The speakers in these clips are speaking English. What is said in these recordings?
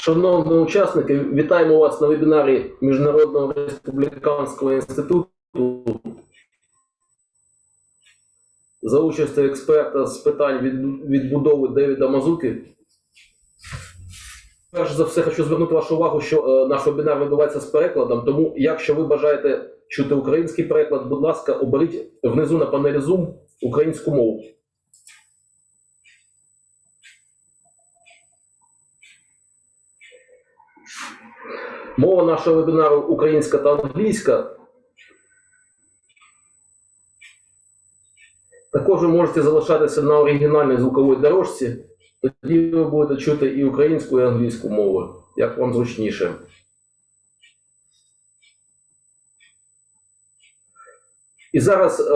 Шановні учасники, вітаємо вас на вебінарі Міжнародного республіканського інституту за участю експерта з питань відбудови Девіда Мазуки. Перш за все, хочу звернути вашу увагу, що наш вебінар відбувається з перекладом, тому якщо ви бажаєте чути український переклад, будь ласка, оберіть внизу на панелі Zoom українську мову. Мова нашого вебінару українська та англійська. Також ви можете залишатися на оригінальній звуковій дорожці, тоді ви будете чути і українську, і англійську мову, як вам зручніше. І зараз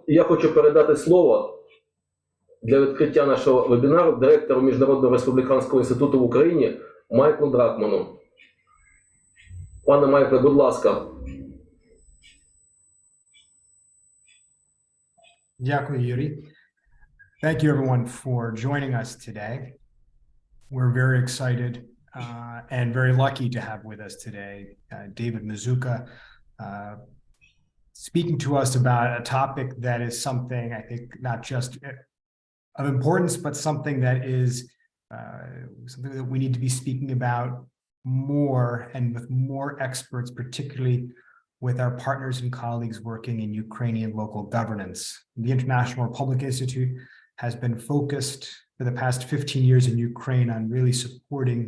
я хочу передати слово для відкриття нашого вебінару директору Міжнародного республіканського інституту в Україні Майклу Дракману. Пане Майкле, будь ласка. Дякую, Юрій. Thank you, everyone, for joining us today. We're very excited and very lucky to have with us today Devід Mazouka, speaking to us about a topic that is something, I think, not just of importance, but something that is something that we need to be speaking about more and with more experts, particularly with our partners and colleagues working in Ukrainian local governance. The International Republic Institute has been focused for the past 15 years in Ukraine on really supporting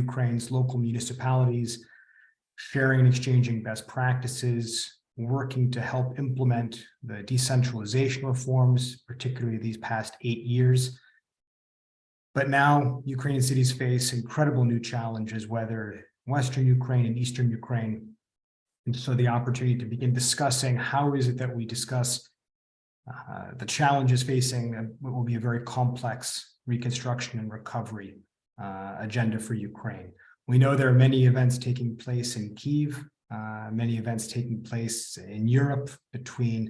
Ukraine's local municipalities, sharing and exchanging best practices, working to help implement the decentralization reforms, particularly these past 8 years. But now Ukrainian cities face incredible new challenges, whether Western Ukraine and Eastern Ukraine. And so the opportunity to begin discussing how is it that we discuss the challenges facing what will be a very complex reconstruction and recovery agenda for Ukraine. We know there are many events taking place in Kyiv, many events taking place in Europe between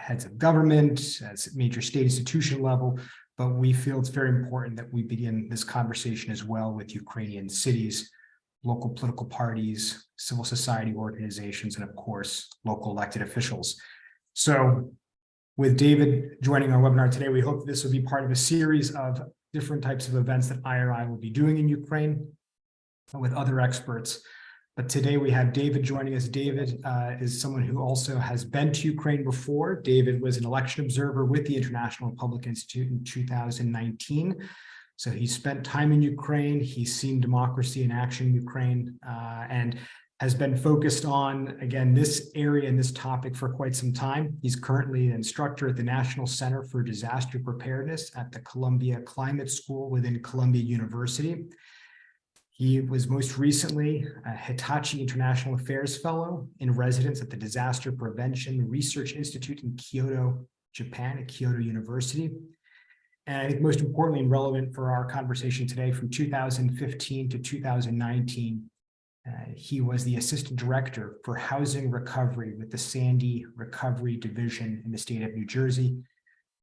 heads of government at major state institution level, but we feel it's very important that we begin this conversation as well with Ukrainian cities, local political parties, civil society organizations, and of course, local elected officials. So with David joining our webinar today, we hope this will be part of a series of different types of events that IRI will be doing in Ukraine with other experts. But today we have David joining us. David is someone who also has been to Ukraine before. David was an election observer with the International Republic Institute in 2019. So he spent time in Ukraine. He's seen democracy in action in Ukraine and has been focused on, again, this area and this topic for quite some time. He's currently an instructor at the National Center for Disaster Preparedness at the Columbia Climate School within Columbia University. He was most recently a Hitachi International Affairs Fellow in residence at the Disaster Prevention Research Institute in Kyoto, Japan, at Kyoto University. And I think most importantly and relevant for our conversation today, from 2015 to 2019, he was the Assistant Director for Housing Recovery with the Sandy Recovery Division in the state of New Jersey,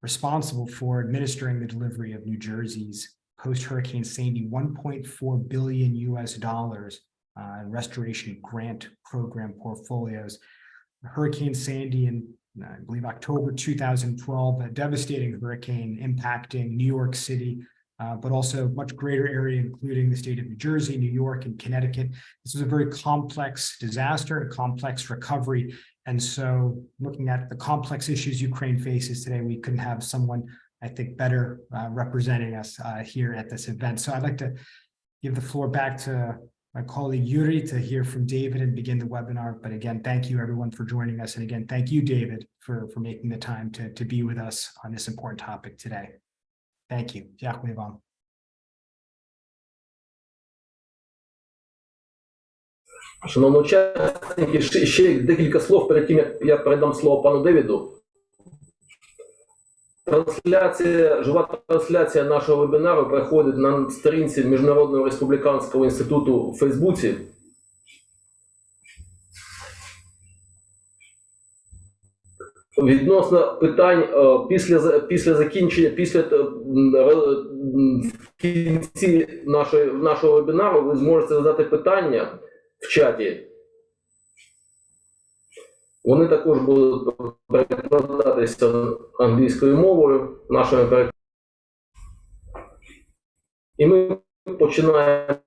responsible for administering the delivery of New Jersey's post-Hurricane Sandy $1.4 billion in restoration grant program portfolios. Hurricane Sandy in, I believe, October 2012, a devastating hurricane impacting New York City, but also a much greater area, including the state of New Jersey, New York, and Connecticut. This was a very complex disaster, a complex recovery. And so looking at the complex issues Ukraine faces today, we couldn't have someone, I think, better representing us here at this event. So I'd like to give the floor back to my colleague Yuri to hear from David and begin the webinar. But again, thank you everyone for joining us. And again, thank you, David, for making the time to be with us on this important topic today. Thank you. Дякую вам. Шановні учасники, ще декілька слов перед тим, як я передам слово пану Девіду. Жива трансляція нашого вебінару проходить на сторінці Міжнародного республіканського інституту у Фейсбуці. Відносно питань після закінчення, в кінці нашого вебінару ви зможете задати питання в чаті. Вони також будуть перекладатися англійською мовою, нашими перекладачами. І ми починаємо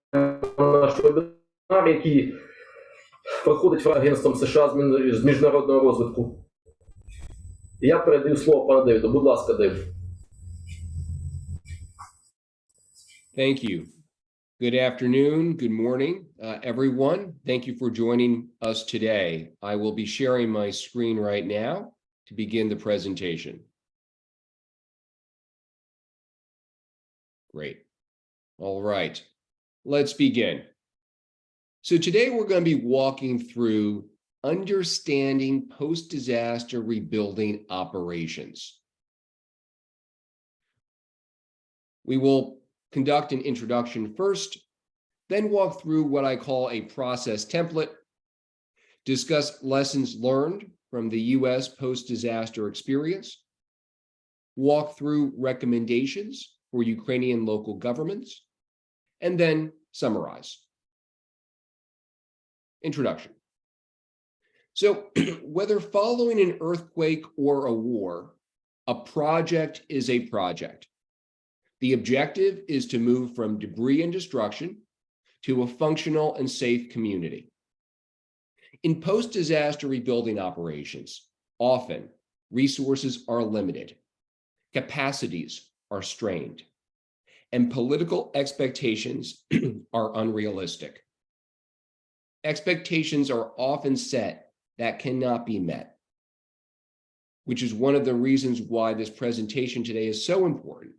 наш вебінар, який проходить Агентством США з міжнародного розвитку. Я передаю слово пану Девіду. Будь ласка, Девід. Thank you. Good afternoon, good morning, everyone. Thank you for joining us today. I will be sharing my screen right now to begin the presentation. Great. All right, let's begin. So today we're going to be walking through understanding post-disaster rebuilding operations. We will conduct an introduction first, then walk through what I call a process template, discuss lessons learned from the US post-disaster experience, walk through recommendations for Ukrainian local governments, and then summarize. Introduction. So whether following an earthquake or a war, a project is a project. The objective is to move from debris and destruction to a functional and safe community. In post-disaster rebuilding operations, often resources are limited, capacities are strained, and political expectations are unrealistic. Expectations are often set that cannot be met, which is one of the reasons why this presentation today is so important,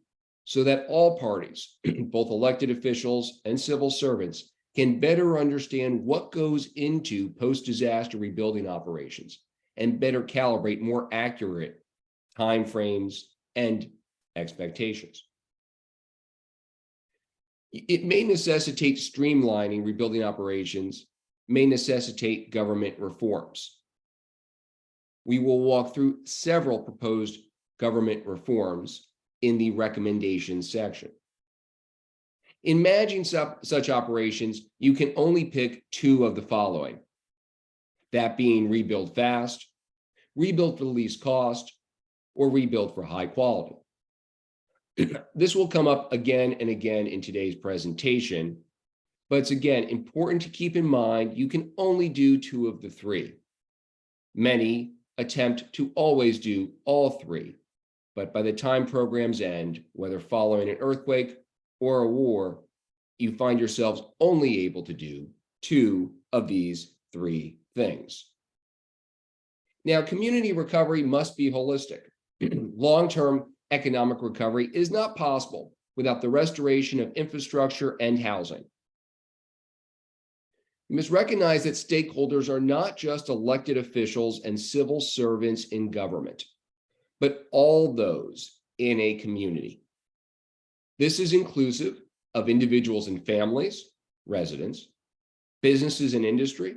so that all parties, both elected officials and civil servants, can better understand what goes into post-disaster rebuilding operations and better calibrate more accurate timeframes and expectations. It may necessitate streamlining rebuilding operations, may necessitate government reforms. We will walk through several proposed government reforms in the recommendations section. In managing such operations, you can only pick two of the following, that being rebuild fast, rebuild for the least cost, or rebuild for high quality. This will come up again and again in today's presentation, but it's again important to keep in mind you can only do two of the three. Many attempt to always do all three, but by the time programs end, whether following an earthquake or a war, you find yourselves only able to do two of these three things. Now, community recovery must be holistic. Long-term economic recovery is not possible without the restoration of infrastructure and housing. You must recognize that stakeholders are not just elected officials and civil servants in government, but all those in a community. This is inclusive of individuals and families, residents, businesses and industry,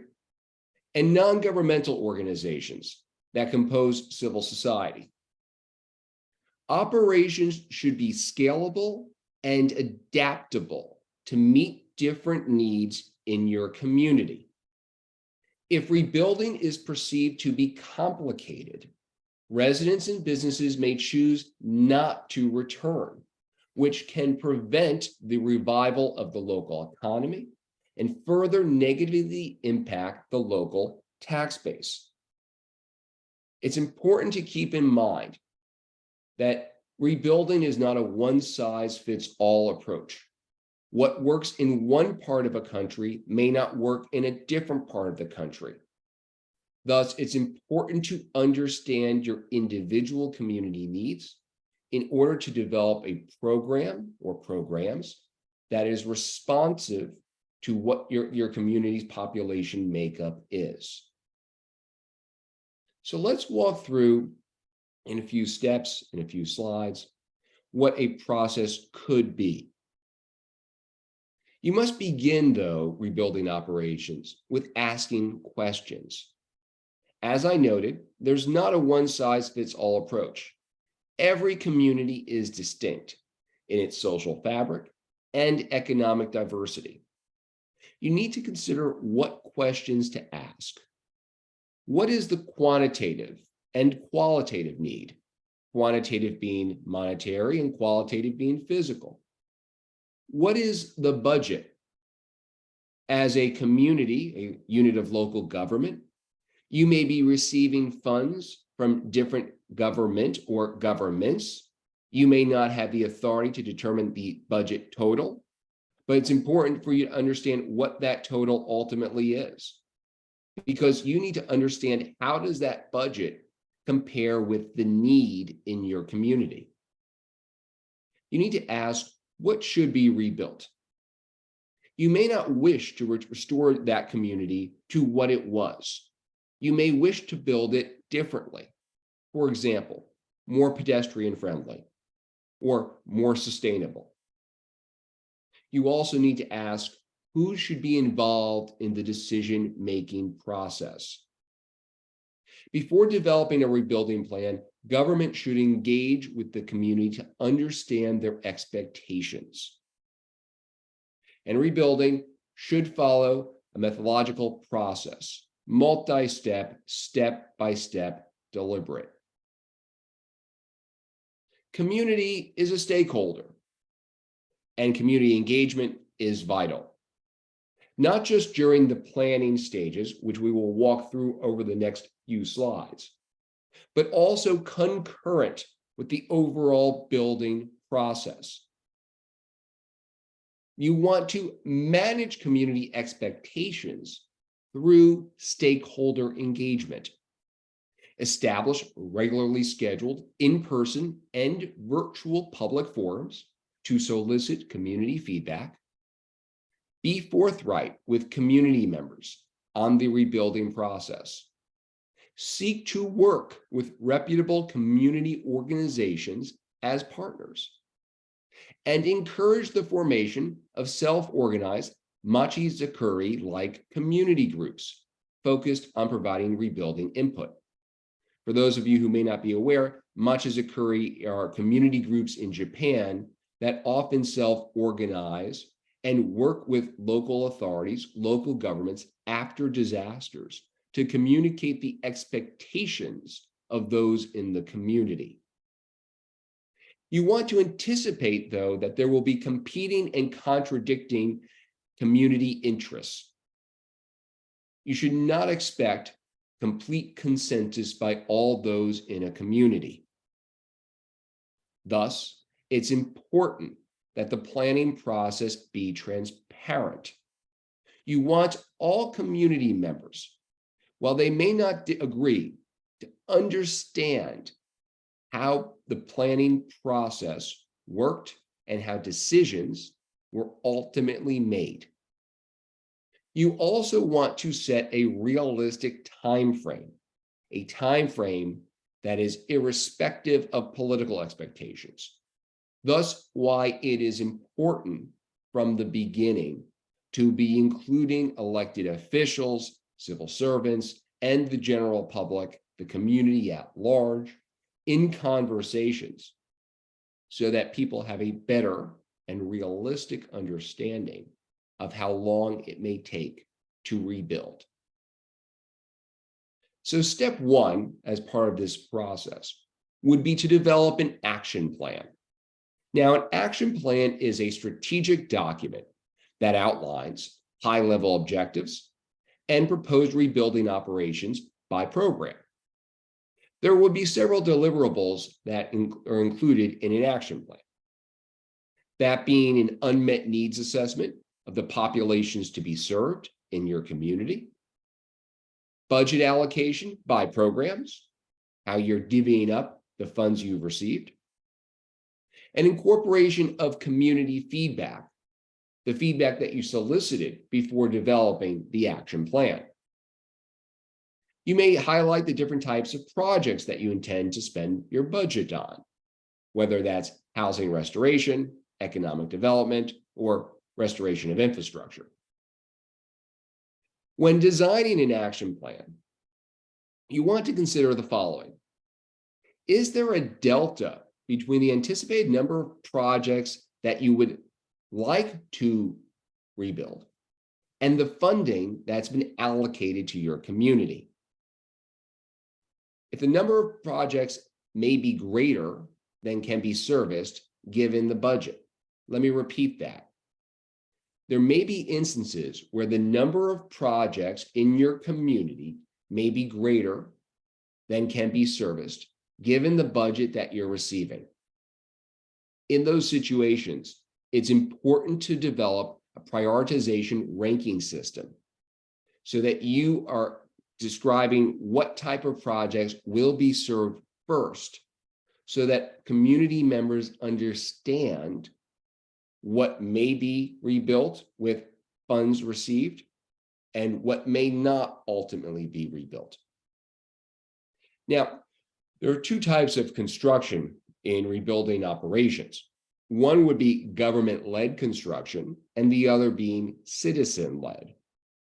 and non-governmental organizations that compose civil society. Operations should be scalable and adaptable to meet different needs in your community. If rebuilding is perceived to be complicated, residents and businesses may choose not to return, which can prevent the revival of the local economy and further negatively impact the local tax base. It's important to keep in mind that rebuilding is not a one-size-fits-all approach. What works in one part of a country may not work in a different part of the country. Thus, it's important to understand your individual community needs in order to develop a program or programs that is responsive to what your community's population makeup is. So let's walk through in a few steps, in a few slides, what a process could be. You must begin, though, rebuilding operations with asking questions. As I noted, there's not a one-size-fits-all approach. Every community is distinct in its social fabric and economic diversity. You need to consider what questions to ask. What is the quantitative and qualitative need? Quantitative being monetary and qualitative being physical. What is the budget? As a community, a unit of local government, you may be receiving funds from different government or governments. You may not have the authority to determine the budget total, but it's important for you to understand what that total ultimately is, because you need to understand how does that budget compare with the need in your community. You need to ask, what should be rebuilt? You may not wish to restore that community to what it was. You may wish to build it differently. For example, more pedestrian friendly or more sustainable. You also need to ask, who should be involved in the decision-making process? Before developing a rebuilding plan, government should engage with the community to understand their expectations. And rebuilding should follow a methodological process, multi-step, step-by-step, deliberate. Community is a stakeholder, and community engagement is vital. Not just during the planning stages, which we will walk through over the next few slides, but also concurrent with the overall building process. You want to manage community expectations through stakeholder engagement. Establish regularly scheduled in-person and virtual public forums to solicit community feedback. Be forthright with community members on the rebuilding process. Seek to work with reputable community organizations as partners. And encourage the formation of self-organized machi-zukuri-like community groups focused on providing rebuilding input. For those of you who may not be aware, machi-zukuri are community groups in Japan that often self-organize and work with local authorities, local governments after disasters to communicate the expectations of those in the community. You want to anticipate, though, that there will be competing and contradicting community interests. You should not expect complete consensus by all those in a community. Thus, it's important that the planning process be transparent. You want all community members, while they may not agree, to understand how the planning process worked and how decisions were ultimately made. You also want to set a realistic time frame, a time frame that is irrespective of political expectations. Thus, why it is important from the beginning to be including elected officials, civil servants, and the general public, the community at large, in conversations so that people have a better and realistic understanding of how long it may take to rebuild. So step one, as part of this process, would be to develop an action plan. Now, an action plan is a strategic document that outlines high-level objectives and proposed rebuilding operations by program. There would be several deliverables that are included in an action plan. That being an unmet needs assessment of the populations to be served in your community, budget allocation by programs, how you're divvying up the funds you've received, and incorporation of community feedback, the feedback that you solicited before developing the action plan. You may highlight the different types of projects that you intend to spend your budget on, whether that's housing restoration, economic development, or restoration of infrastructure. When designing an action plan, you want to consider the following. Is there a delta between the anticipated number of projects that you would like to rebuild and the funding that's been allocated to your community? If the number of projects may be greater than can be serviced given the budget, let me repeat that. There may be instances where the number of projects in your community may be greater than can be serviced given the budget that you're receiving. In those situations, it's important to develop a prioritization ranking system so that you are describing what type of projects will be served first, so that community members understand what may be rebuilt with funds received and what may not ultimately be rebuilt. Now, there are two types of construction in rebuilding operations. One would be government-led construction, and the other being citizen-led.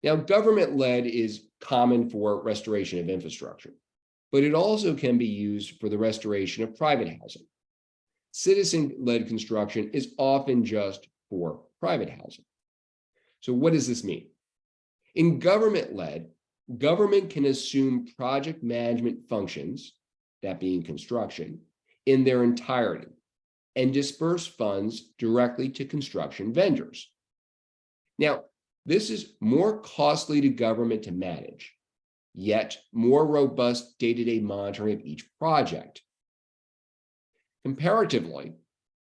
Now, government-led is common for restoration of infrastructure, but it also can be used for the restoration of private housing. Citizen-led construction is often just for private housing. So what does this mean? In government-led, government can assume project management functions, that being construction, in their entirety, and disperse funds directly to construction vendors. Now, this is more costly to government to manage, yet more robust day-to-day monitoring of each project. Comparatively,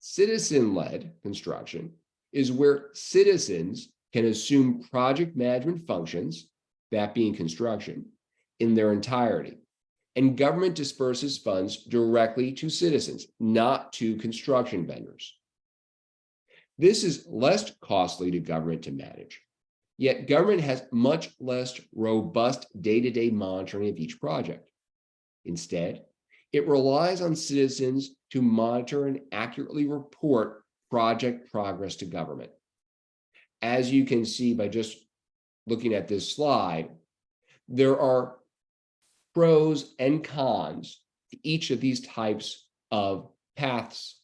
citizen-led construction is where citizens can assume project management functions, that being construction, in their entirety, and government disperses funds directly to citizens, not to construction vendors. This is less costly to government to manage, yet government has much less robust day-to-day monitoring of each project. Instead, it relies on citizens to monitor and accurately report project progress to government. As you can see by just looking at this slide, there are pros and cons to each of these types of paths,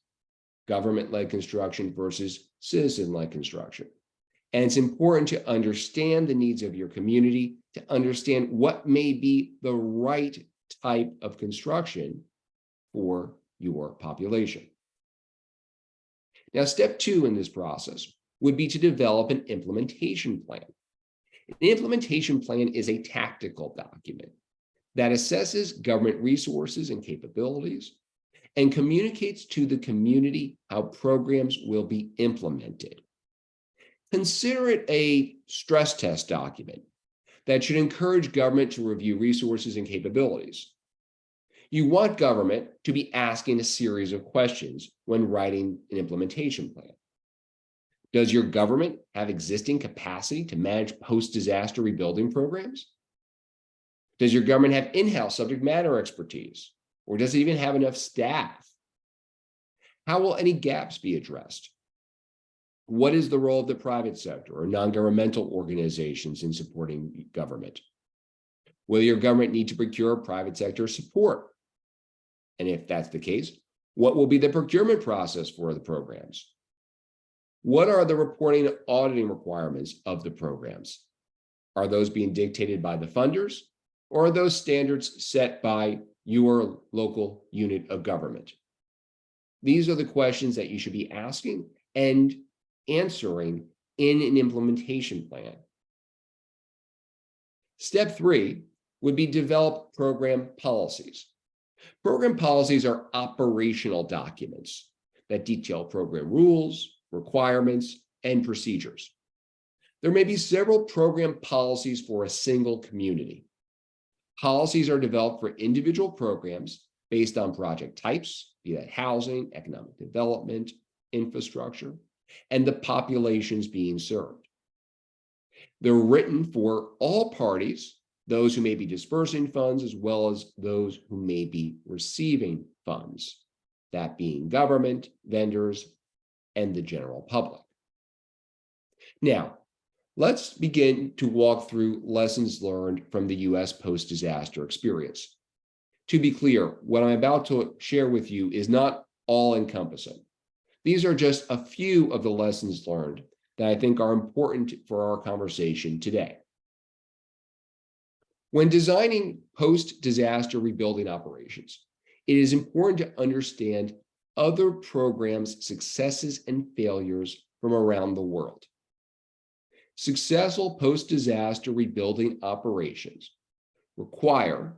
government-led construction versus citizen-led construction. And it's important to understand the needs of your community, to understand what may be the right type of construction for your population. Now, step 2 in this process would be to develop an implementation plan. An implementation plan is a tactical document that assesses government resources and capabilities and communicates to the community how programs will be implemented. Consider it a stress test document that should encourage government to review resources and capabilities. You want government to be asking a series of questions when writing an implementation plan. Does your government have existing capacity to manage post-disaster rebuilding programs? Does your government have in-house subject matter expertise? Or does it even have enough staff? How will any gaps be addressed? What is the role of the private sector or non-governmental organizations in supporting government? Will your government need to procure private sector support? And if that's the case, what will be the procurement process for the programs? What are the reporting and auditing requirements of the programs? Are those being dictated by the funders, or are those standards set by your local unit of government? These are the questions that you should be asking and answering in an implementation plan. Step 3 would be develop program policies. Program policies are operational documents that detail program rules, requirements, and procedures. There may be several program policies for a single community. Policies are developed for individual programs based on project types, be that housing, economic development, infrastructure, and the populations being served. They're written for all parties, those who may be dispersing funds, as well as those who may be receiving funds, that being government, vendors, and the general public. Now, Let's begin to walk through lessons learned from the U.S. post-disaster experience. To be clear, what I'm about to share with you is not all-encompassing. These are just a few of the lessons learned that I think are important for our conversation today. When designing post-disaster rebuilding operations, it is important to understand other programs' successes and failures from around the world. Successful post-disaster rebuilding operations require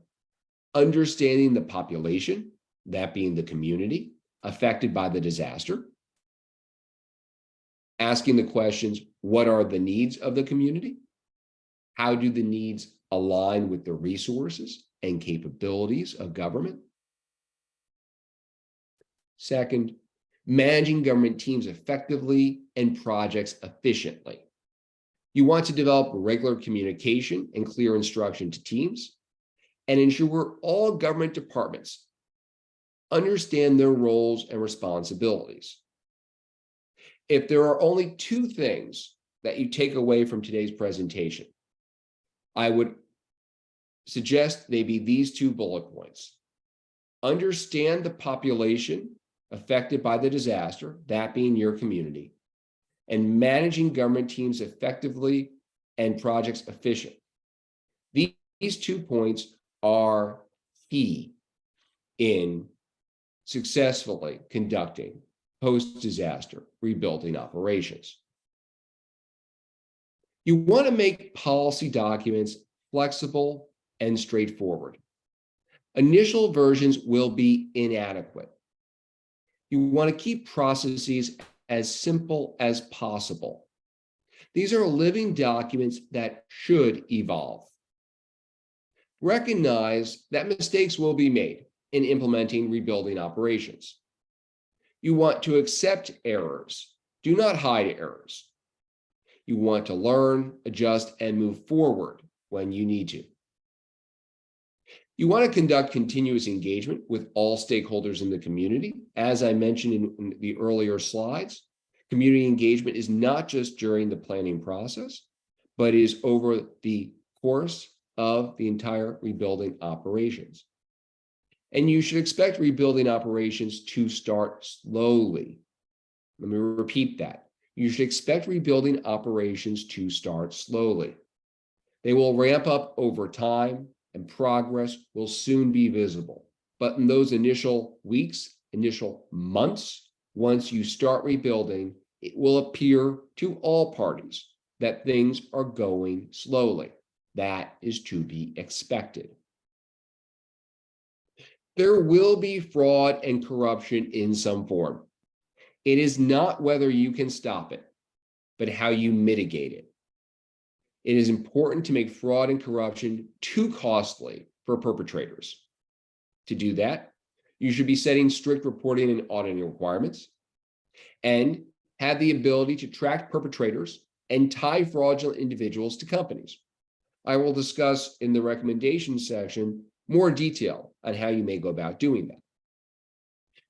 understanding the population, that being the community, affected by the disaster, asking the questions, what are the needs of the community? How do the needs align with the resources and capabilities of government? Second, managing government teams effectively and projects efficiently. You want to develop regular communication and clear instruction to teams and ensure all government departments understand their roles and responsibilities. If there are only two things that you take away from today's presentation, I would suggest they be these two bullet points. Understand the population affected by the disaster, that being your community, and managing government teams effectively and projects efficient. These 2 points are key in successfully conducting post-disaster rebuilding operations. You want to make policy documents flexible and straightforward. Initial versions will be inadequate. You want to keep processes as simple as possible. These are living documents that should evolve. Recognize that mistakes will be made in implementing rebuilding operations. You want to accept errors. Do not hide errors. You want to learn, adjust, and move forward when you need to. You want to conduct continuous engagement with all stakeholders in the community. As I mentioned in the earlier slides, community engagement is not just during the planning process, but is over the course of the entire rebuilding operations. And you should expect rebuilding operations to start slowly. Let me repeat that. You should expect rebuilding operations to start slowly. They will ramp up over time and progress will soon be visible. But in those initial weeks, initial months, once you start rebuilding, it will appear to all parties that things are going slowly. That is to be expected. There will be fraud and corruption in some form. It is not whether you can stop it, but how you mitigate it. It is important to make fraud and corruption too costly for perpetrators. To do that, you should be setting strict reporting and auditing requirements and have the ability to track perpetrators and tie fraudulent individuals to companies. I will discuss in the recommendations section more detail on how you may go about doing that.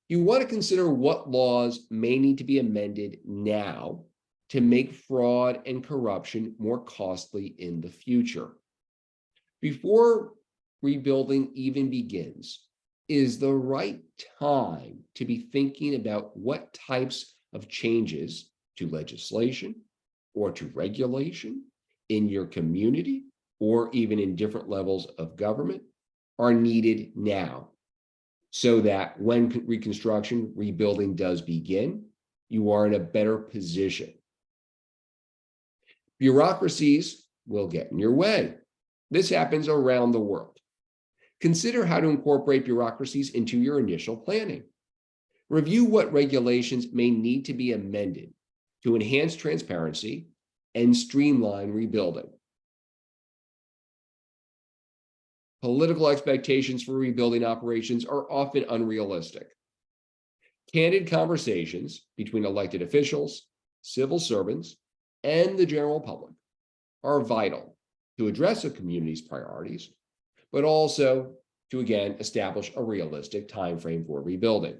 You want to consider what laws may need to be amended now to make fraud and corruption more costly in the future. Before rebuilding even begins, is the right time to be thinking about what types of changes to legislation or to regulation in your community or even in different levels of government are needed now, so that when reconstruction, rebuilding does begin, you are in a better position. Bureaucracies will get in your way. This happens around the world. Consider how to incorporate bureaucracies into your initial planning. Review what regulations may need to be amended to enhance transparency and streamline rebuilding. Political expectations for rebuilding operations are often unrealistic. Candid conversations between elected officials, civil servants, and the general public are vital to address a community's priorities, but also to, again, establish a realistic timeframe for rebuilding.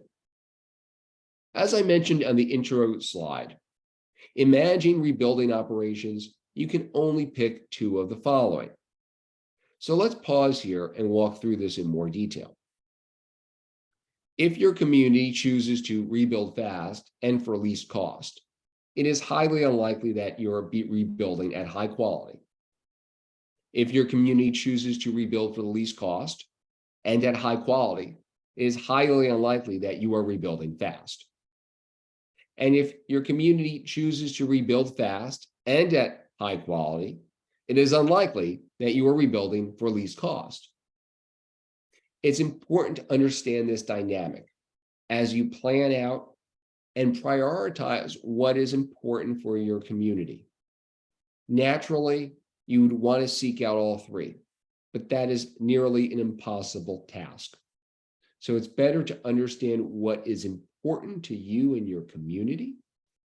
As I mentioned on the intro slide, in managing rebuilding operations, you can only pick two of the following. So let's pause here and walk through this in more detail. If your community chooses to rebuild fast and for least cost, it is highly unlikely that you're rebuilding at high quality. If your community chooses to rebuild for the least cost and at high quality, it is highly unlikely that you are rebuilding fast. And if your community chooses to rebuild fast and at high quality, it is unlikely that you are rebuilding for least cost. It's important to understand this dynamic as you plan out and prioritize what is important for your community. Naturally, you would want to seek out all three, but that is nearly an impossible task. So it's better to understand what is important to you and your community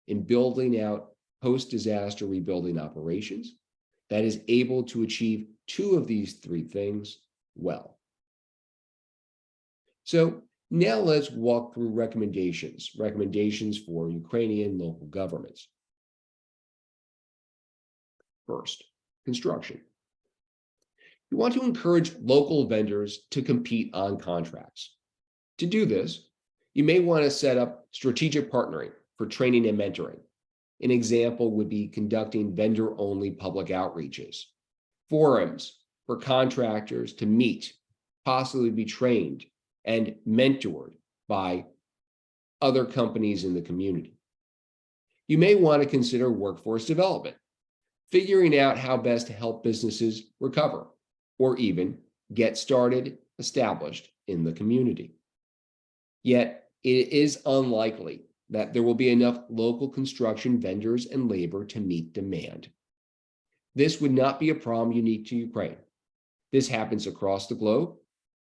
in building out post-disaster rebuilding operations that is able to achieve two of these three things well. So now let's walk through recommendations for Ukrainian local governments. First, construction. You want to encourage local vendors to compete on contracts. To do this, you may want to set up strategic partnering for training and mentoring. An example would be conducting vendor-only public outreaches, forums for contractors to meet, possibly be trained and mentored by other companies in the community. You may want to consider workforce development, figuring out how best to help businesses recover or even get started, established in the community. Yet it is unlikely that there will be enough local construction vendors and labor to meet demand. This would not be a problem unique to Ukraine. This happens across the globe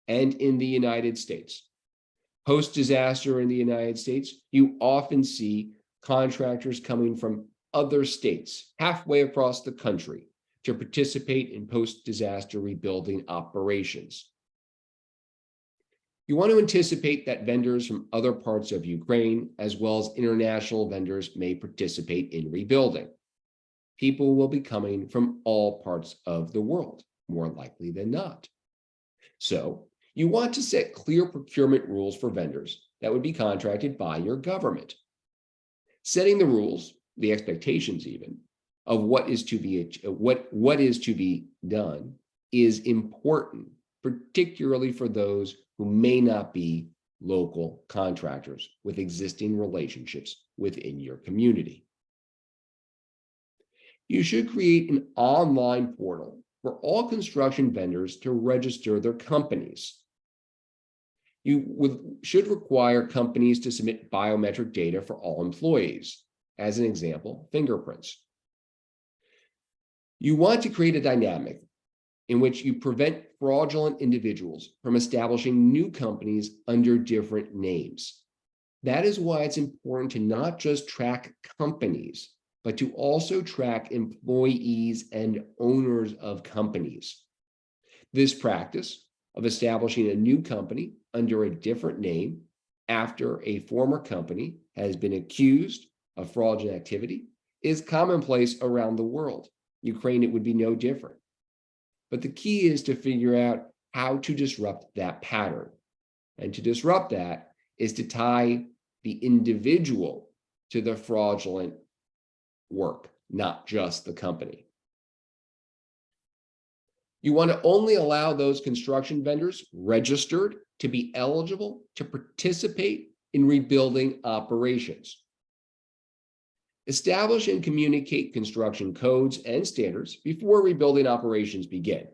and in the United States. Post-disaster in the United States, you often see contractors coming from other states halfway across the country to participate in post-disaster rebuilding operations. You want to anticipate that vendors from other parts of Ukraine, as well as international vendors, may participate in rebuilding. People will be coming from all parts of the world, more likely than not. So you want to set clear procurement rules for vendors that would be contracted by your government. Setting the rules, the expectations even, of what is to be done is important, particularly for those who may not be local contractors with existing relationships within your community. You should create an online portal for all construction vendors to register their companies. You should require companies to submit biometric data for all employees. As an example, fingerprints. You want to create a dynamic in which you prevent fraudulent individuals from establishing new companies under different names. That is why it's important to not just track companies, but to also track employees and owners of companies. This practice of establishing a new company under a different name after a former company has been accused of fraudulent activity is commonplace around the world. Ukraine, it would be no different. But the key is to figure out how to disrupt that pattern. And to disrupt that is to tie the individual to the fraudulent work, not just the company. You want to only allow those construction vendors registered to be eligible to participate in rebuilding operations. Establish and communicate construction codes and standards before rebuilding operations begin.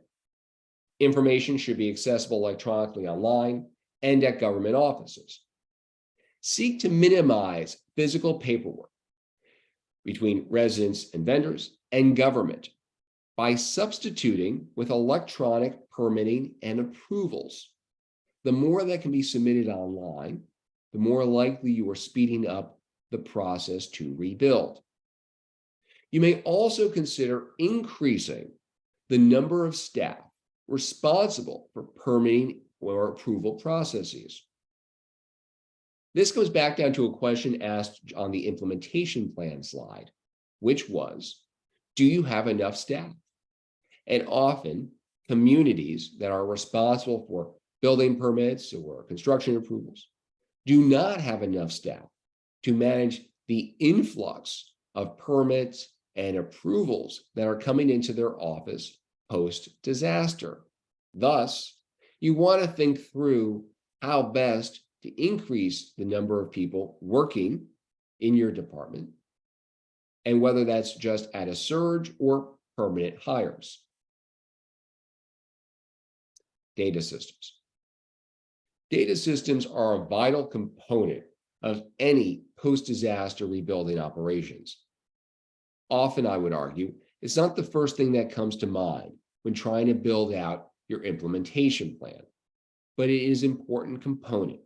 Information should be accessible electronically online and at government offices. Seek to minimize physical paperwork between residents and vendors and government by substituting with electronic permitting and approvals. The more that can be submitted online, the more likely you are speeding up the process to rebuild. You may also consider increasing the number of staff responsible for permitting or approval processes. This goes back down to a question asked on the implementation plan slide, which was, Do you have enough staff? And often, communities that are responsible for building permits or construction approvals do not have enough staff to manage the influx of permits and approvals that are coming into their office post-disaster. Thus, you want to think through how best to increase the number of people working in your department, and whether that's just at a surge or permanent hires. Data systems. Data systems are a vital component of any post-disaster rebuilding operations. Often, I would argue, it's not the first thing that comes to mind when trying to build out your implementation plan, but it is an important component.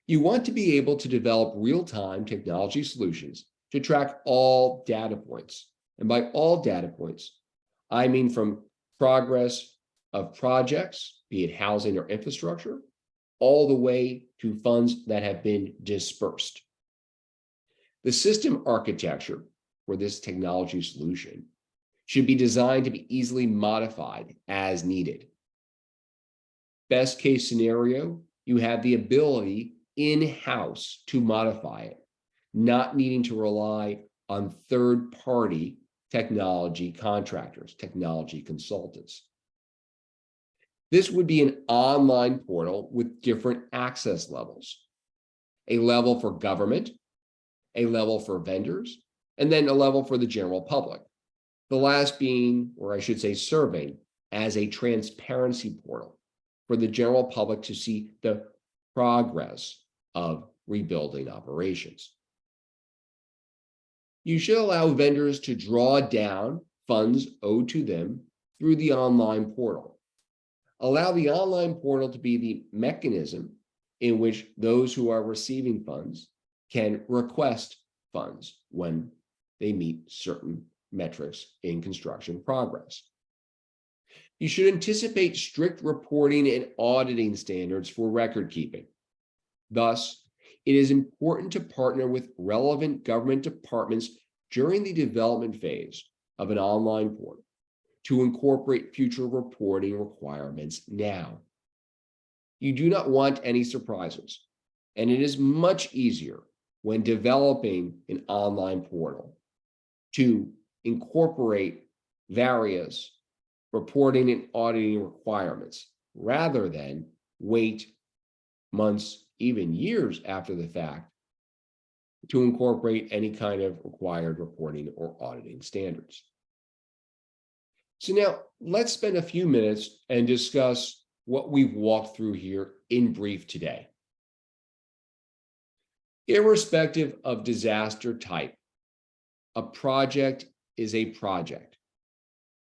You want to be able to develop real-time technology solutions to track all data points. And by all data points, I mean from progress of projects, be it housing or infrastructure, all the way to funds that have been dispersed. The system architecture for this technology solution should be designed to be easily modified as needed. Best case scenario, you have the ability in-house to modify it, not needing to rely on third-party technology contractors, technology consultants. This would be an online portal with different access levels, a level for government, a level for vendors, and then a level for the general public. The last being, or I should say, serving as a transparency portal for the general public to see the progress of rebuilding operations. You should allow vendors to draw down funds owed to them through the online portal. Allow the online portal to be the mechanism in which those who are receiving funds can request funds when they meet certain metrics in construction progress. You should anticipate strict reporting and auditing standards for record keeping. Thus, it is important to partner with relevant government departments during the development phase of an online portal to incorporate future reporting requirements now. You do not want any surprises, and it is much easier when developing an online portal to incorporate various reporting and auditing requirements rather than wait months, even years after the fact to incorporate any kind of required reporting or auditing standards. So now let's spend a few minutes and discuss what we've walked through here in brief today. Irrespective of disaster type, a project is a project.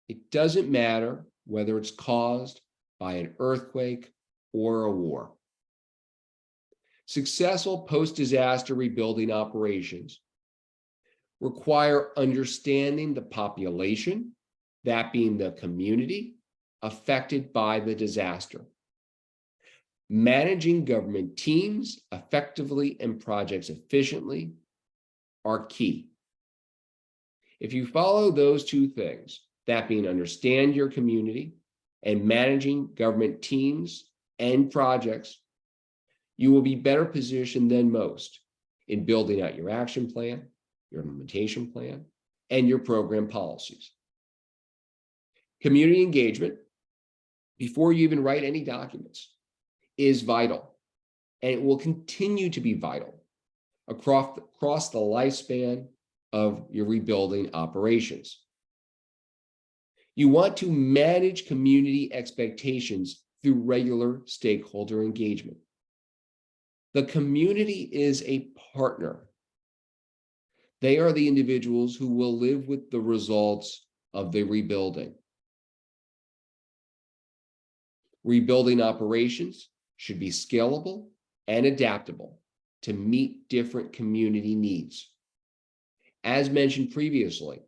It doesn't matter whether it's caused by an earthquake or a war. Successful post-disaster rebuilding operations require understanding the population, that being the community affected by the disaster. Managing government teams effectively and projects efficiently are key. If you follow those two things, that being understand your community and managing government teams and projects, you will be better positioned than most in building out your action plan, your implementation plan, and your program policies. Community engagement, before you even write any documents, is vital, and it will continue to be vital across the lifespan of your rebuilding operations. You want to manage community expectations through regular stakeholder engagement. The community is a partner. They are the individuals who will live with the results of the rebuilding. Rebuilding operations should be scalable and adaptable to meet different community needs. As mentioned previously,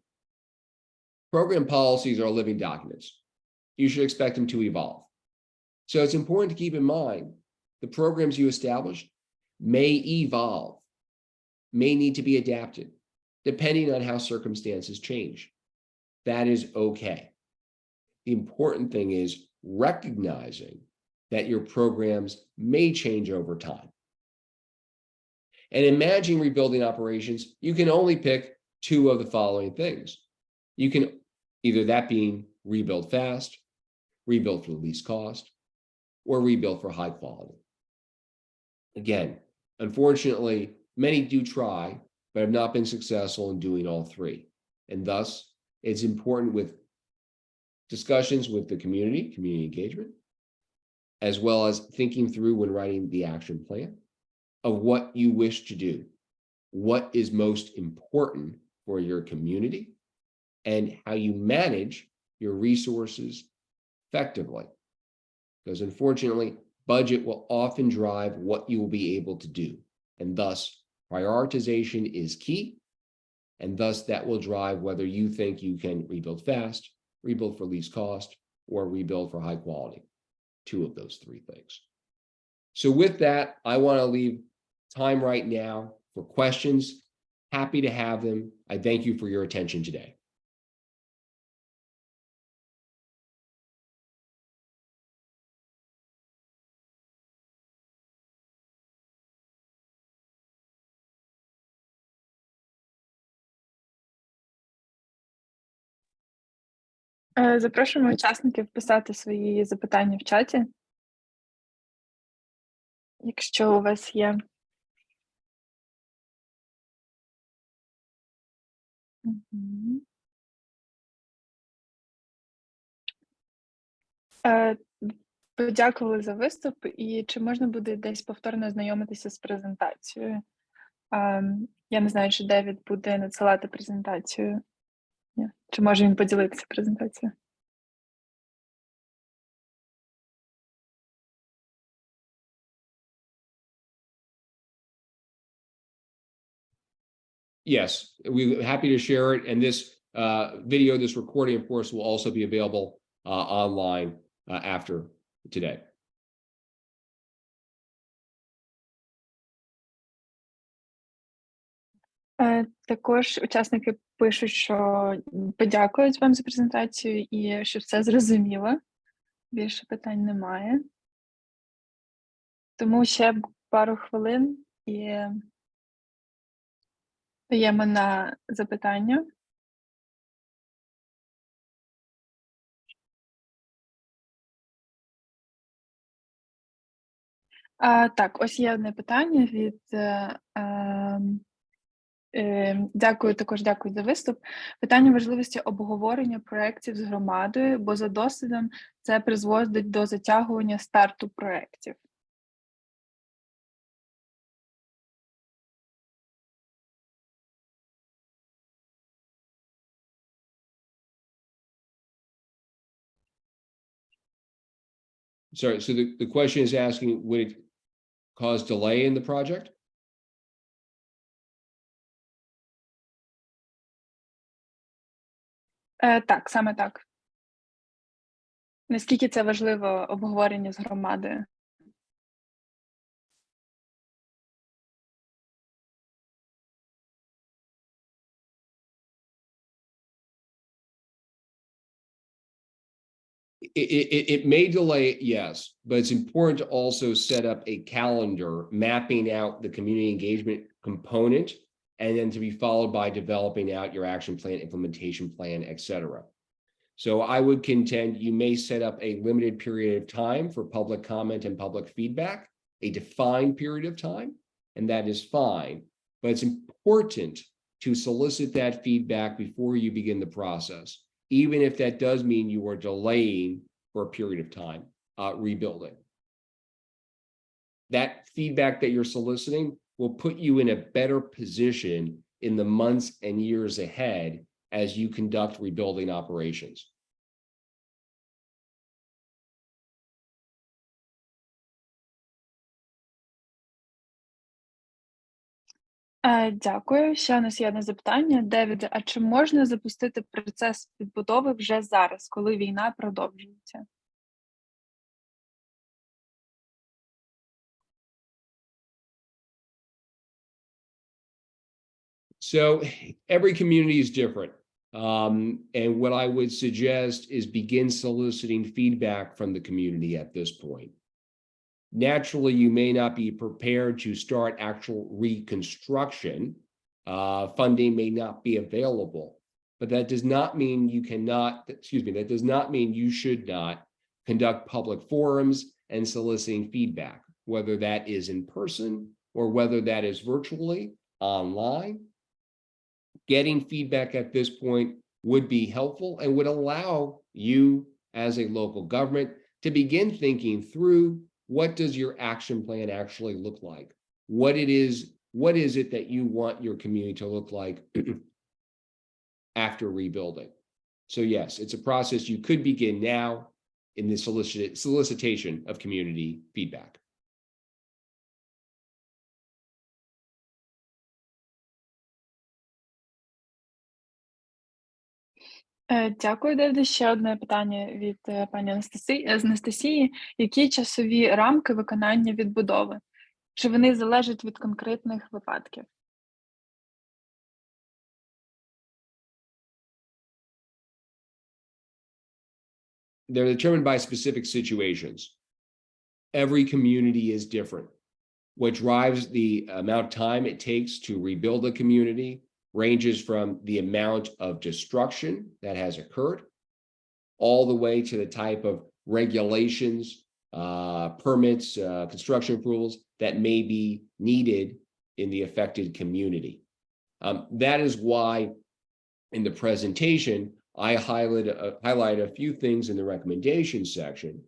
program policies are living documents. You should expect them to evolve. So it's important to keep in mind the programs you establish may evolve, may need to be adapted, depending on how circumstances change. That is okay. The important thing is recognizing that your programs may change over time. And in managing rebuilding operations, you can only pick two of the following things. You can either that being rebuild fast, rebuild for the least cost, or rebuild for high quality. Again, unfortunately, many do try, but have not been successful in doing all three. And thus, it's important with discussions with the community engagement, as well as thinking through when writing the action plan of what you wish to do, what is most important for your community, and how you manage your resources effectively. Because unfortunately, budget will often drive what you will be able to do. And thus, prioritization is key. And thus, that will drive whether you think you can rebuild fast, rebuild for least cost, or rebuild for high quality. Two of those three things. So with that, I want to leave time right now for questions. Happy to have them. I thank you for your attention today. Запрошуємо учасників писати свої запитання в чаті, якщо у вас є. Мгм. Подякували за виступ, і чи можна буде десь повторно ознайомитися з презентацією? Я не знаю, чи Девід буде надсилати презентацію. Ні. Чи може він поділитися презентацією? Yes, we're happy to share it. And this video, this recording, of course, will also be available online after today. Також учасники пишуть, що подякують вам за презентацію і що все зрозуміло. Більше питань немає. Тому ще пару хвилин і даємо на запитання. Так, ось є одне питання від дякую за виступ. Питання важливості обговорення проєктів з громадою, бо за досвідом це призводить до затягування старту проєктів. Sorry, so the question is asking, would it cause delay in the project? Так, саме так. Наскільки це важливо обговорення з громадою? It may delay it, yes, but it's important to also set up a calendar mapping out the community engagement component, and then to be followed by developing out your action plan, implementation plan, etc. So I would contend you may set up a limited period of time for public comment and public feedback, a defined period of time, and that is fine. But it's important to solicit that feedback before you begin the process, even if that does mean you are delaying for a period of time, rebuilding. That feedback that you're soliciting will put you in a better position in the months and years ahead as you conduct rebuilding operations. Дякую. Ще у нас є одне запитання. Девіде, а чи можна запустити процес відбудови вже зараз, коли війна продовжується? So every community is different. And what I would suggest is begin soliciting feedback from the community at this point. Naturally, you may not be prepared to start actual reconstruction. Funding may not be available, but that does not mean you cannot, that does not mean you should not conduct public forums and soliciting feedback, whether that is in person or whether that is virtually online. Getting feedback at this point would be helpful and would allow you as a local government to begin thinking through, what does your action plan actually look like? What is it that you want your community to look like after rebuilding? So yes, it's a process you could begin now in the solicitation of community feedback. Дякую, Девіде. Ще одне питання від пані Анастасії. Які часові рамки виконання відбудови? Чи вони залежать від конкретних випадків? They're determined by specific situations. Every community is different. What drives the amount of time it takes to rebuild a community ranges from the amount of destruction that has occurred, all the way to the type of regulations, permits, construction approvals that may be needed in the affected community. That is why in the presentation, I highlight a few things in the recommendation section,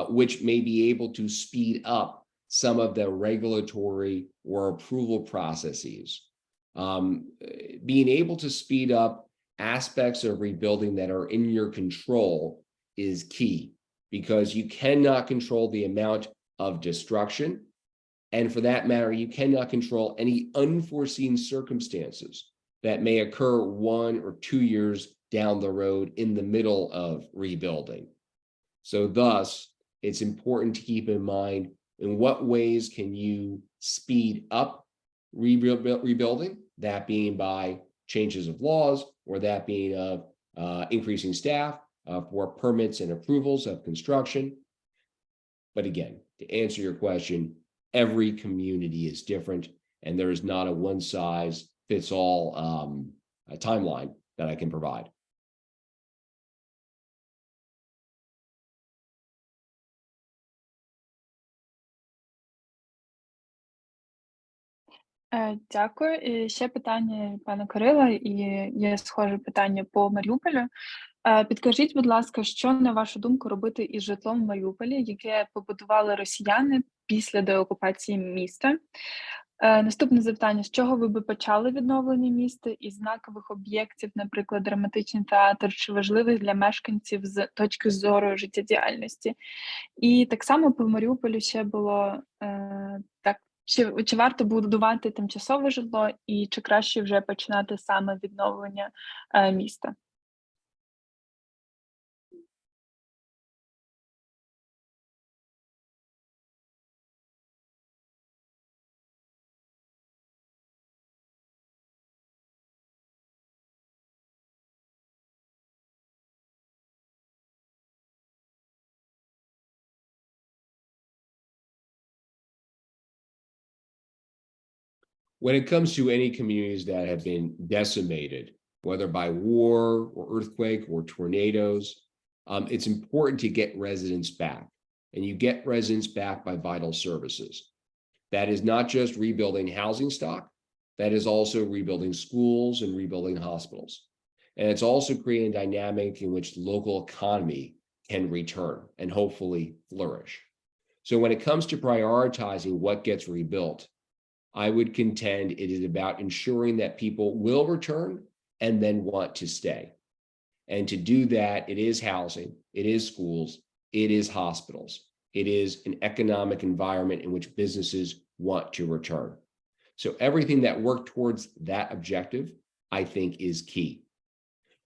which may be able to speed up some of the regulatory or approval processes. Being able to speed up aspects of rebuilding that are in your control is key, because you cannot control the amount of destruction. And for that matter, you cannot control any unforeseen circumstances that may occur 1 or 2 years down the road in the middle of rebuilding. So thus, it's important to keep in mind, in what ways can you speed up rebuilding, that being by changes of laws, or that being of increasing staff for permits and approvals of construction. But again, to answer your question, every community is different, and there is not a one-size-fits-all timeline that I can provide. Дякую. І ще питання від пана Кирила, і є схоже питання по Маріуполю. Підкажіть, будь ласка, що, на вашу думку, робити із житлом в Маріуполі, яке побудували росіяни після деокупації міста? Наступне запитання: з чого ви би почали відновлення міста? Із знакових об'єктів, наприклад, драматичний театр, чи важливих для мешканців з точки зору життєдіяльності? І так само по Маріуполю ще було так: чи варто будувати тимчасове житло, і чи краще вже починати саме відновлення міста? When it comes to any communities that have been decimated, whether by war or earthquake or tornadoes, it's important to get residents back. And you get residents back by vital services. That is not just rebuilding housing stock, that is also rebuilding schools and rebuilding hospitals. And it's also creating a dynamic in which the local economy can return and hopefully flourish. So when it comes to prioritizing what gets rebuilt, I would contend it is about ensuring that people will return and then want to stay. And to do that, it is housing, it is schools, it is hospitals, it is an economic environment in which businesses want to return. So everything that works towards that objective, I think, is key.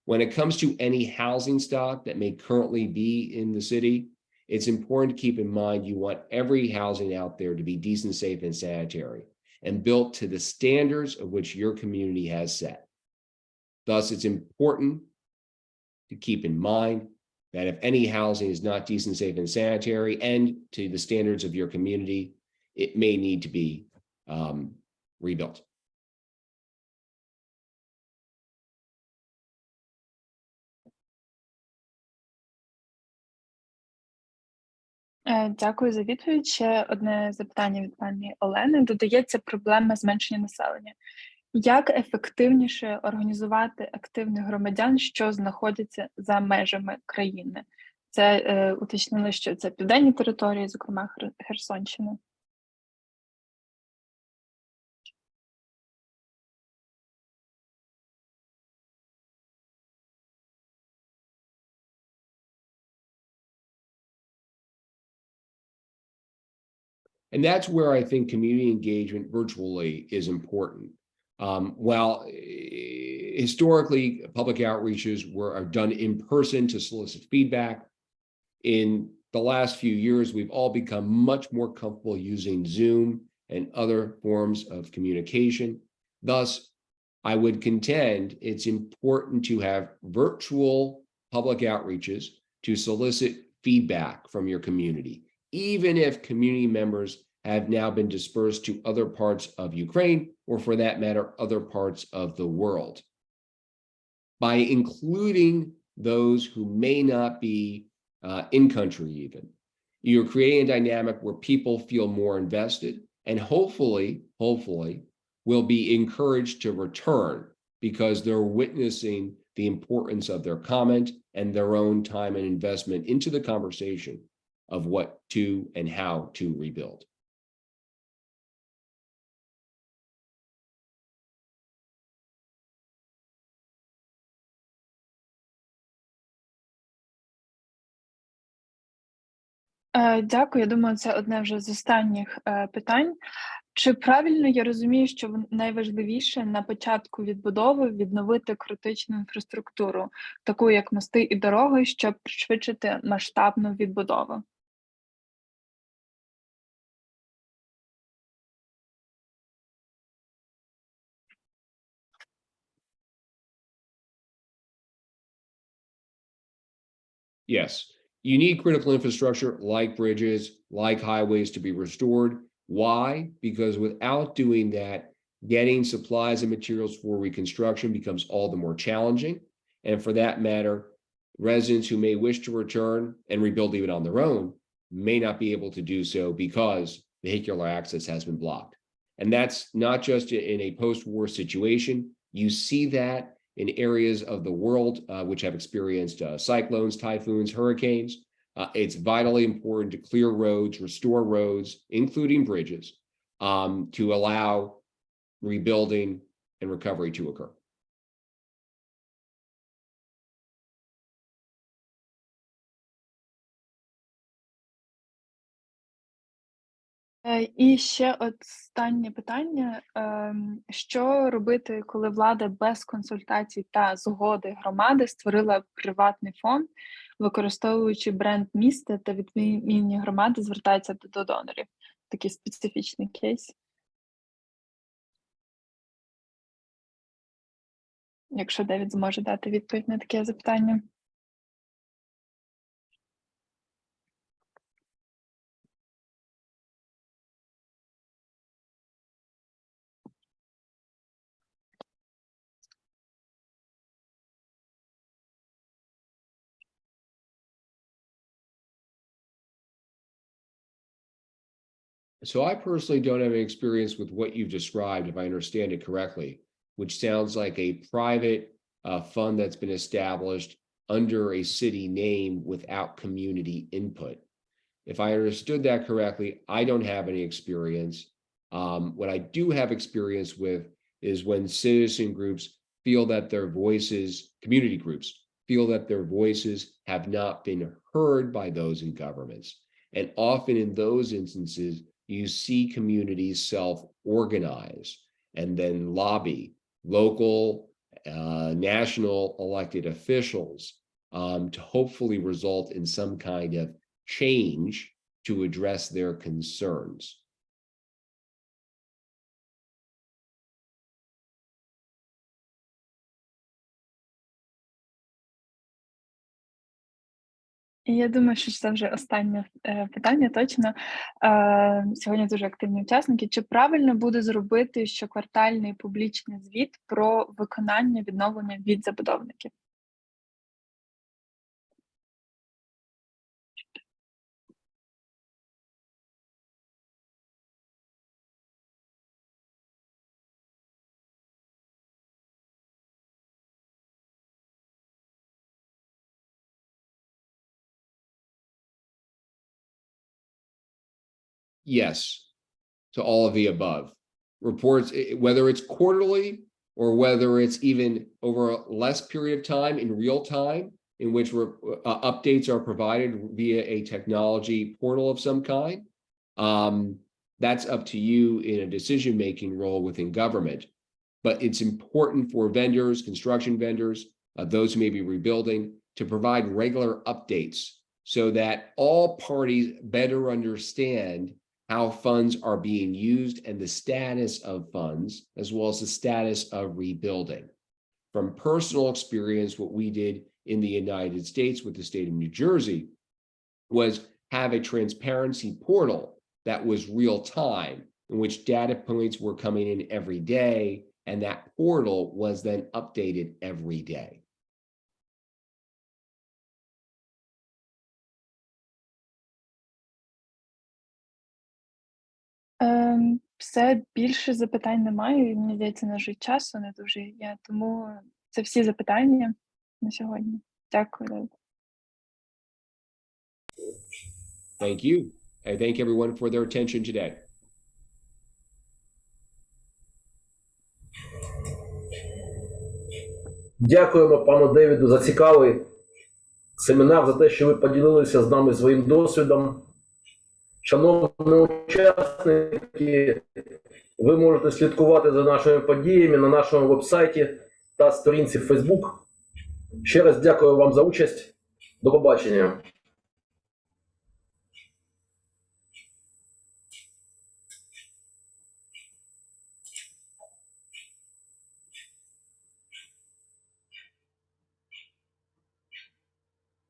When it comes to any housing stock that may currently be in the city, it's important to keep in mind you want every housing out there to be decent, safe, and sanitary, and built to the standards of which your community has set. Thus, it's important to keep in mind that if any housing is not decent, safe, and sanitary, and to the standards of your community, it may need to be rebuilt. Дякую за відповідь. Ще одне запитання від пані Олени. Додається проблема зменшення населення. Як ефективніше організувати активних громадян, що знаходяться за межами країни? Це уточнили, що це південні території, зокрема Херсонщина. And that's where I think community engagement virtually is important. While historically public outreaches are done in person to solicit feedback, in the last few years, we've all become much more comfortable using Zoom and other forms of communication. Thus, I would contend it's important to have virtual public outreaches to solicit feedback from your community, even if community members have now been dispersed to other parts of Ukraine, or for that matter, other parts of the world. By including those who may not be in country even, you're creating a dynamic where people feel more invested and hopefully will be encouraged to return because they're witnessing the importance of their comment and their own time and investment into the conversation of what to and how to rebuild. Дякую. Я думаю, це одне вже з останніх питань. Чи правильно я розумію, що найважливіше на початку відбудови відновити критичну інфраструктуру, таку як мости і дороги, щоб пришвидшити масштабну відбудову? Yes, you need critical infrastructure like bridges, like highways to be restored. Why? Because without doing that, getting supplies and materials for reconstruction becomes all the more challenging. And for that matter, residents who may wish to return and rebuild even on their own may not be able to do so because vehicular access has been blocked. And that's not just in a post-war situation. You see that in areas of the world which have experienced cyclones, typhoons, hurricanes. It's vitally important to clear roads, restore roads, including bridges, to allow rebuilding and recovery to occur. І ще останнє питання. Що робити, коли влада без консультацій та згоди громади створила приватний фонд, використовуючи бренд міста та відмінні громади звертаються до донорів? Такий специфічний кейс. Якщо Девід зможе дати відповідь на таке запитання. So I personally don't have any experience with what you've described, if I understand it correctly, which sounds like a private fund that's been established under a city name without community input. If I understood that correctly, I don't have any experience. What I do have experience with is when citizen groups feel that their voices, community groups, feel that their voices have not been heard by those in governments. And often in those instances, you see communities self-organize and then lobby local, national elected officials to hopefully result in some kind of change to address their concerns. І я думаю, що це вже останнє питання, точно. Сьогодні дуже активні учасники. Чи правильно буде зробити щоквартальний публічний звіт про виконання відновлення від забудовників? Yes, to all of the above. Reports, whether it's quarterly or whether it's even over a less period of time in real time, in which updates are provided via a technology portal of some kind. That's up to you in a decision-making role within government. But it's important for vendors, construction vendors, those who may be rebuilding, to provide regular updates so that all parties better understand how funds are being used and the status of funds, as well as the status of rebuilding. From personal experience, what we did in the United States with the state of New Jersey was have a transparency portal that was real time, in which data points were coming in every day, and that portal was then updated every day. Все, більше запитань немає. Мені здається, на жаль, часу не дуже є. Тому це всі запитання на сьогодні. Дякую, Девід. Thank you. I thank everyone for their attention today. Дякуємо пану Девіду за цікавий семінар, за те, що ви поділилися з нами своїм досвідом. Шановні учасники, ви можете слідкувати за нашими подіями на нашому вебсайті та сторінці в Facebook. Ще раз дякую вам за участь. До побачення.